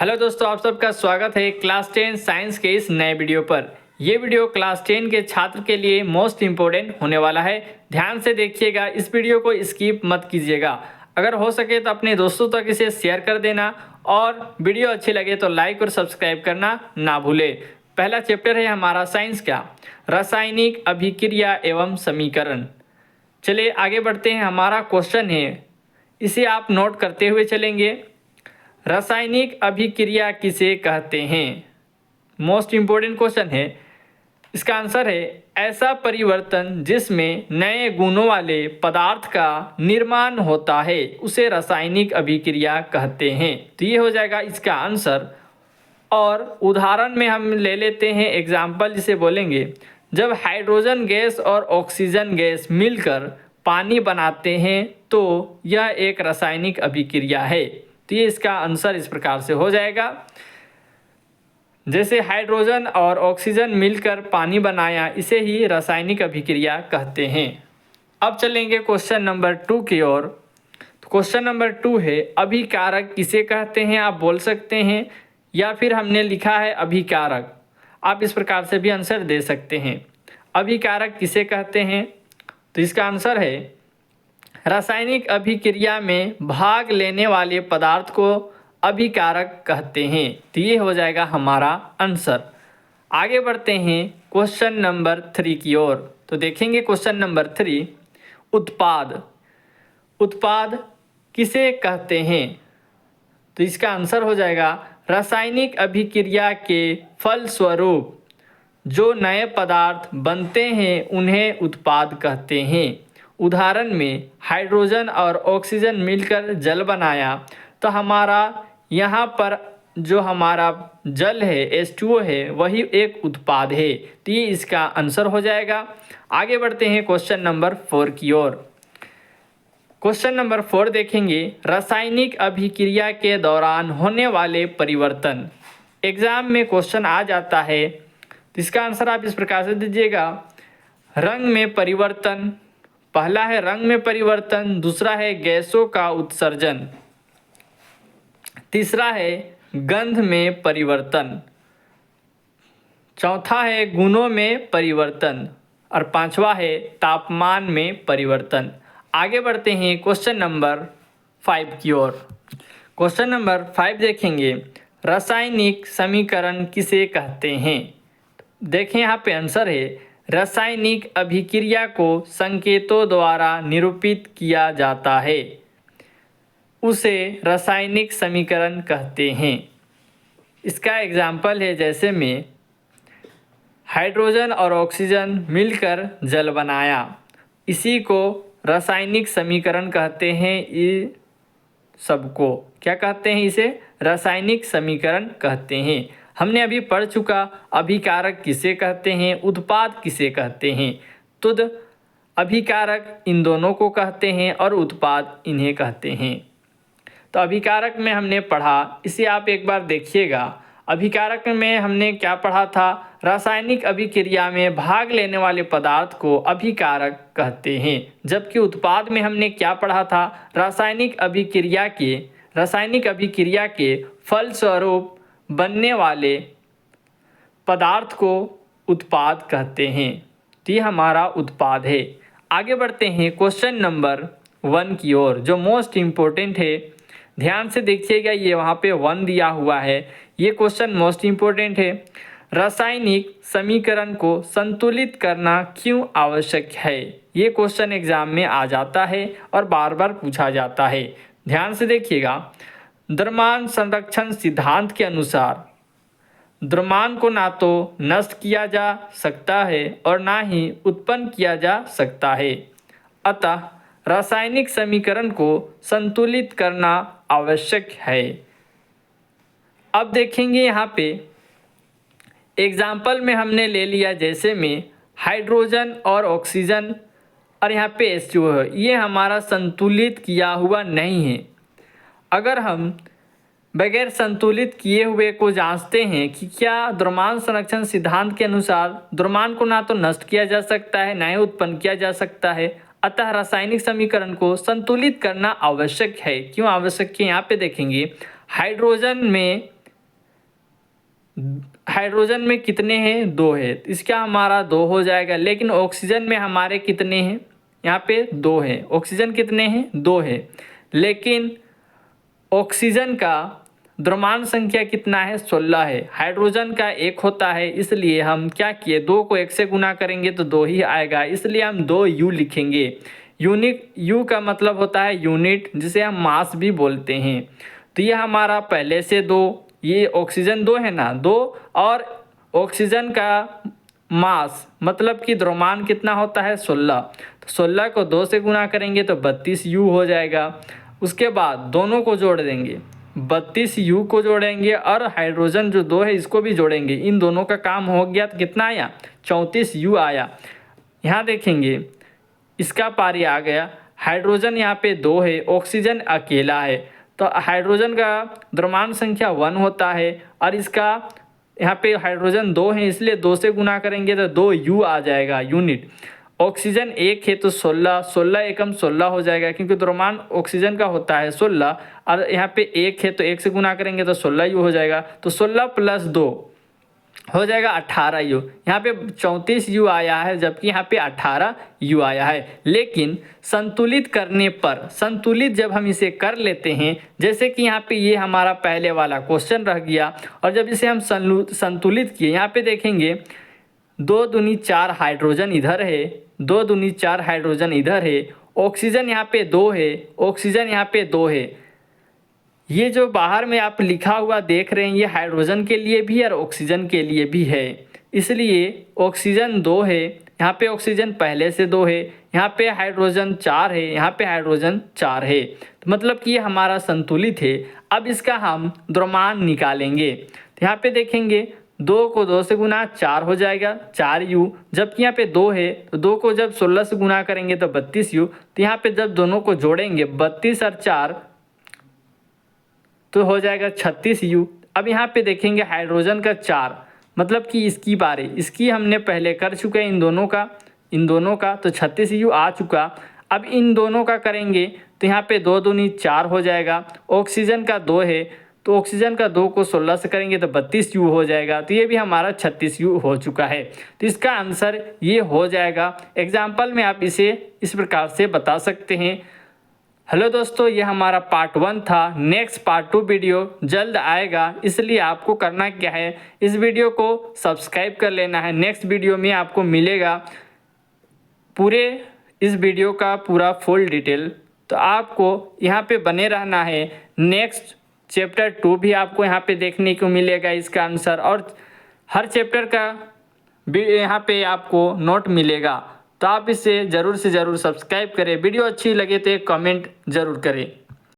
Hello दोस्तों, आप सबका स्वागत है क्लास 10 साइंस के इस नए वीडियो पर। ये वीडियो क्लास 10 के छात्र के लिए मोस्ट इम्पोर्टेंट होने वाला है। ध्यान से देखिएगा, इस वीडियो को स्किप मत कीजिएगा। अगर हो सके तो अपने दोस्तों तक इसे शेयर कर देना और वीडियो अच्छी लगे तो लाइक और सब्सक्राइब करना ना भूले। पहला चैप्टर है हमारा साइंस का, रासायनिक अभिक्रिया एवं समीकरण। चलिए आगे बढ़ते हैं। हमारा क्वेश्चन है, इसे आप नोट करते हुए चलेंगे। रासायनिक अभिक्रिया किसे कहते हैं? मोस्ट इम्पोर्टेंट क्वेश्चन है। इसका आंसर है ऐसा परिवर्तन जिसमें नए गुणों वाले पदार्थ का निर्माण होता है, उसे रासायनिक अभिक्रिया कहते हैं। तो ये हो जाएगा इसका आंसर। और उदाहरण में हम ले लेते हैं एग्जाम्पल, जिसे बोलेंगे जब हाइड्रोजन गैस और ऑक्सीजन गैस मिलकर पानी बनाते हैं तो यह एक रासायनिक अभिक्रिया है। तो ये इसका आंसर इस प्रकार से हो जाएगा। जैसे हाइड्रोजन और ऑक्सीजन मिलकर पानी बनाया, इसे ही रासायनिक अभिक्रिया कहते हैं। अब चलेंगे क्वेश्चन नंबर 2 की ओर। तो क्वेश्चन नंबर 2 है, अभिकारक किसे कहते हैं? आप बोल सकते हैं, या फिर हमने लिखा है अभिकारक, आप इस प्रकार से भी आंसर दे सकते हैं। अभिकारक किसे कहते हैं? तो इसका आंसर है रासायनिक अभिक्रिया में भाग लेने वाले पदार्थ को अभिकारक कहते हैं। तो ये हो जाएगा हमारा आंसर। आगे बढ़ते हैं क्वेश्चन नंबर 3 की ओर। तो देखेंगे क्वेश्चन नंबर 3, उत्पाद। उत्पाद किसे कहते हैं? तो इसका आंसर हो जाएगा रासायनिक अभिक्रिया के फलस्वरूप जो नए पदार्थ बनते हैं उन्हें उत्पाद कहते हैं। उदाहरण में हाइड्रोजन और ऑक्सीजन मिलकर जल बनाया, तो हमारा यहाँ पर जो हमारा जल है H2O है, वही एक उत्पाद है। तो ये इसका आंसर हो जाएगा। आगे बढ़ते हैं क्वेश्चन नंबर 4 की ओर। क्वेश्चन नंबर 4 देखेंगे, रासायनिक अभिक्रिया के दौरान होने वाले परिवर्तन। एग्जाम में क्वेश्चन आ जाता है, तो इसका आंसर आप इस प्रकार से दीजिएगा। रंग में परिवर्तन, पहला है रंग में परिवर्तन, दूसरा है गैसों का उत्सर्जन, तीसरा है गंध में परिवर्तन, चौथा है गुणों में परिवर्तन और पांचवा है तापमान में परिवर्तन। आगे बढ़ते हैं क्वेश्चन नंबर 5 की ओर। क्वेश्चन नंबर 5 देखेंगे, रासायनिक समीकरण किसे कहते हैं? देखें यहाँ पे आंसर है रासायनिक अभिक्रिया को संकेतों द्वारा निरूपित किया जाता है, उसे रासायनिक समीकरण कहते हैं। इसका एग्जाम्पल है, जैसे में हाइड्रोजन और ऑक्सीजन मिलकर जल बनाया, इसी को रासायनिक समीकरण कहते हैं। ये सबको क्या कहते हैं? इसे रासायनिक समीकरण कहते हैं। हमने अभी पढ़ चुका अभिकारक किसे कहते हैं, उत्पाद किसे कहते हैं। तो अभिकारक इन दोनों को कहते हैं और उत्पाद इन्हें कहते हैं। तो अभिकारक में हमने पढ़ा, इसे आप एक बार देखिएगा। अभिकारक में हमने क्या पढ़ा था? रासायनिक अभिक्रिया में भाग लेने वाले पदार्थ को अभिकारक कहते हैं। जबकि उत्पाद में हमने क्या पढ़ा था? रासायनिक अभिक्रिया के फलस्वरूप बनने वाले पदार्थ को उत्पाद कहते हैं। तो ये हमारा उत्पाद है। आगे बढ़ते हैं क्वेश्चन नंबर 1 की ओर, जो मोस्ट इम्पोर्टेंट है। ध्यान से देखिएगा, ये वहाँ पे 1 दिया हुआ है। ये क्वेश्चन मोस्ट इम्पोर्टेंट है। रासायनिक समीकरण को संतुलित करना क्यों आवश्यक है? ये क्वेश्चन एग्जाम में आ जाता है और बार बार पूछा जाता है। ध्यान से देखिएगा, द्रव्यमान संरक्षण सिद्धांत के अनुसार द्रव्यमान को ना तो नष्ट किया जा सकता है और ना ही उत्पन्न किया जा सकता है, अतः रासायनिक समीकरण को संतुलित करना आवश्यक है। अब देखेंगे यहाँ पे एग्जाम्पल में हमने ले लिया, जैसे में हाइड्रोजन और ऑक्सीजन और यहाँ पे H2O है, ये हमारा संतुलित किया हुआ नहीं है। अगर हम बगैर संतुलित किए हुए को जांचते हैं कि क्या द्रव्यमान संरक्षण सिद्धांत के अनुसार द्रव्यमान को ना तो नष्ट किया जा सकता है, ना ही उत्पन्न किया जा सकता है, अतः रासायनिक समीकरण को संतुलित करना आवश्यक है। क्यों आवश्यक है? यहाँ पे देखेंगे, हाइड्रोजन में हाइड्रोजन में कितने हैं, 2 है, इसका हमारा 2 हो जाएगा। लेकिन ऑक्सीजन में हमारे कितने हैं, यहाँ पे 2 है। ऑक्सीजन कितने हैं, 2 है। लेकिन ऑक्सीजन का द्रव्यमान संख्या कितना है, 16 है। हाइड्रोजन का 1 होता है, इसलिए हम क्या किए, 2 को 1 से गुना करेंगे तो 2 ही आएगा, इसलिए हम 2 यू लिखेंगे। यूनिट, यू का मतलब होता है यूनिट, जिसे हम मास भी बोलते हैं। तो ये हमारा पहले से 2, ये ऑक्सीजन 2 है ना, 2, और ऑक्सीजन का मास मतलब कि द्रव्यमान कितना होता है, 16। तो 16 को 2 से गुना करेंगे तो 32 यू हो जाएगा। उसके बाद दोनों को जोड़ देंगे, 32 यू को जोड़ेंगे और हाइड्रोजन जो 2 है इसको भी जोड़ेंगे। इन दोनों का काम हो गया तो कितना आया, 34 यू आया। यहाँ देखेंगे इसका पारी आ गया। हाइड्रोजन यहाँ पे 2 है, ऑक्सीजन अकेला है, तो हाइड्रोजन का द्रव्यमान संख्या 1 होता है और इसका यहाँ पे हाइड्रोजन 2 है, इसलिए 2 से गुना करेंगे तो 2 यू आ जाएगा, यूनिट। ऑक्सीजन 1 है तो 16, 16 एकम 16 हो जाएगा, क्योंकि द्रव्यमान ऑक्सीजन का होता है 16 और यहाँ पे 1 है तो 1 से गुना करेंगे तो 16 यू हो जाएगा। तो 16 प्लस 2 हो जाएगा 18 यू। यहाँ पे 34 यू आया है, जबकि यहाँ पे 18 यू आया है। लेकिन संतुलित करने पर, संतुलित जब हम इसे कर लेते हैं, जैसे कि यहाँ पे ये हमारा पहले वाला क्वेश्चन रह गया, और जब इसे हम संतुलित किए, यहाँ पे देखेंगे 2 दूनी 4 हाइड्रोजन इधर है, 2 दूनी 4 हाइड्रोजन इधर है, ऑक्सीजन यहाँ पे 2 है, ऑक्सीजन यहाँ पे 2 है। ये जो बाहर में आप लिखा हुआ देख रहे हैं ये हाइड्रोजन के लिए भी और ऑक्सीजन के लिए भी है, इसलिए ऑक्सीजन 2 है, यहाँ पे ऑक्सीजन पहले से 2 है, यहाँ पे हाइड्रोजन 4 है, यहाँ पे हाइड्रोजन 4 है, तो मतलब कि ये हमारा संतुलित है। अब इसका हम द्रव्यमान निकालेंगे, तो यहाँ पे देखेंगे 2 को 2 से गुना 4 हो जाएगा, 4 यू, जबकि यहाँ पे 2 है तो 2 को जब 16 से गुना करेंगे तो 32 यू। तो यहाँ पे जब दोनों को जोड़ेंगे 32 और 4 तो हो जाएगा 36 यू। अब यहाँ पे देखेंगे हाइड्रोजन का 4, मतलब कि इसकी बारी, इसकी हमने पहले कर चुके हैं, इन दोनों का तो 36 यू आ चुका। अब इन दोनों का करेंगे तो यहाँ पे 2 दूनी 4 हो जाएगा। ऑक्सीजन का 2 है तो ऑक्सीजन का 2 को 16 से करेंगे तो 32 यू हो जाएगा, तो ये भी हमारा 36 यू हो चुका है। तो इसका आंसर ये हो जाएगा। एग्जाम्पल में आप इसे इस प्रकार से बता सकते हैं। हेलो दोस्तों, ये हमारा पार्ट 1 था। नेक्स्ट पार्ट 2 वीडियो जल्द आएगा, इसलिए आपको करना क्या है, इस वीडियो को सब्सक्राइब कर लेना है। नेक्स्ट वीडियो में आपको मिलेगा पूरे इस वीडियो का पूरा फुल डिटेल, तो आपको यहाँ पे बने रहना है। नेक्स्ट चैप्टर 2 भी आपको यहाँ पे देखने को मिलेगा इसका आंसर, और हर चैप्टर का भी यहाँ पे आपको नोट मिलेगा। तो आप इसे ज़रूर से ज़रूर सब्सक्राइब करें। वीडियो अच्छी लगे तो एक कमेंट ज़रूर करें।